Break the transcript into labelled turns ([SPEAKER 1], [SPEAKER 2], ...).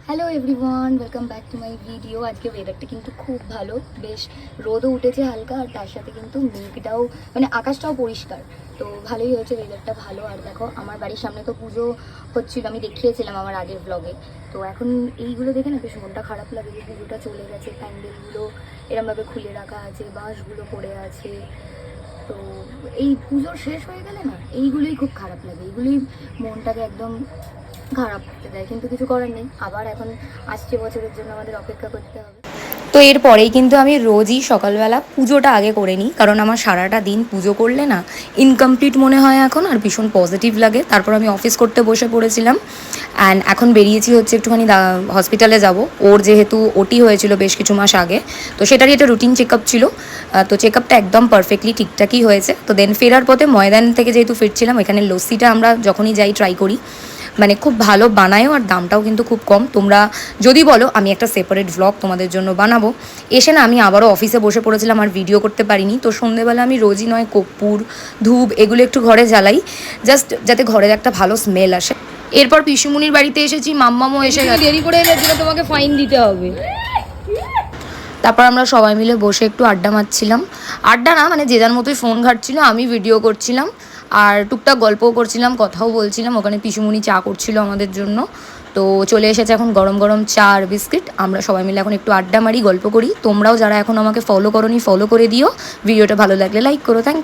[SPEAKER 1] Hello everyone, welcome back to my video. আজকে ওয়েদারটা কিন্তু খুব ভালো, বেশ রোদও উঠেছে হালকা, আর তার সাথে কিন্তু মেঘটাও মানে আকাশটাও পরিষ্কার, তো ভালোই হয়েছে, ওয়েদারটা ভালো। আর দেখো আমার বাড়ির সামনে তো পুজো হচ্ছিল, আমি দেখিয়েছিলাম আমার আগের ব্লগে। তো এখন এইগুলো দেখে না বেশ মনটা খারাপ লাগে যে পুজোটা চলে গেছে, প্যান্ডেলগুলো এরমভাবে খুলে রাখা আছে, বাঁশগুলো পড়ে আছে। তো এই পুজো শেষ হয়ে গেলে না এইগুলোই খুব খারাপ লাগে, এইগুলোই মনটাকে একদম খারাপ করতে দেয়, কিন্তু কিছু করার নেই। আবার এখন আসছে বছরের জন্য আমাদের অপেক্ষা করতে হবে। তো এরপরেই কিন্তু আমি রোজই সকালবেলা পুজোটা আগে করে নিই, কারণ আমার সারাটা দিন পুজো করলে না ইনকমপ্লিট মনে হয় এখন, আর ভীষণ পজিটিভ লাগে। তারপর আমি অফিস করতে বসে পড়েছিলাম, অ্যান্ড এখন বেরিয়েছি হচ্ছে একটুখানি হসপিটালে যাব। ওর যেহেতু ওটি হয়েছিল বেশ কিছু মাস আগে, তো সেটারই একটা রুটিন চেক আপ ছিল। তো চেক আপটা একদম পারফেক্টলি ঠিকঠাকই হয়েছে। তো দেন ফেরার পথে ময়দান থেকে যেহেতু ফিরছিলাম, এখানে লস্যিটা আমরা যখনই যাই ট্রাই করি, মানে খুব ভালো বানায়ও, আর দামটাও কিন্তু খুব কম। তোমরা যদি বলো আমি একটা সেপারেট ভ্লগ তোমাদের জন্য বানাবো। এসে না আমি আবারও অফিসে বসে পড়েছিলাম, আর ভিডিও করতে পারিনি। তো সন্ধ্যেবেলা আমি রোজই নয় কর্পূর, ধূপ এগুলো একটু ঘরে জ্বালাই, জাস্ট যাতে ঘরের একটা ভালো স্মেল আসে। এরপর পিসুমুনির বাড়িতে এসেছি, মাম্মামও এসে গেছে। দেরি করে এলে যেটা তোমাকে ফাইন দিতে হবে। তারপর আমরা সবাই মিলে বসে একটু আড্ডা মারছিলাম। আড্ডা না, মানে যে যার মতোই ফোন ঘাটছিল, আমি ভিডিও করছিলাম আর টুকটাক গল্পও করছিলাম, কথাও বলছিলাম। ওখানে পিসুমুনি চা করছিল আমাদের জন্য। তো চলে এসেছে এখন গরম গরম চা আর বিস্কিট। আমরা সবাই মিলে এখন একটু আড্ডা মারি, গল্প করি। তোমরাও যারা এখন আমাকে ফলো করোনি ফলো করে দিও। ভিডিওটা ভালো লাগলে লাইক করো। Thank you.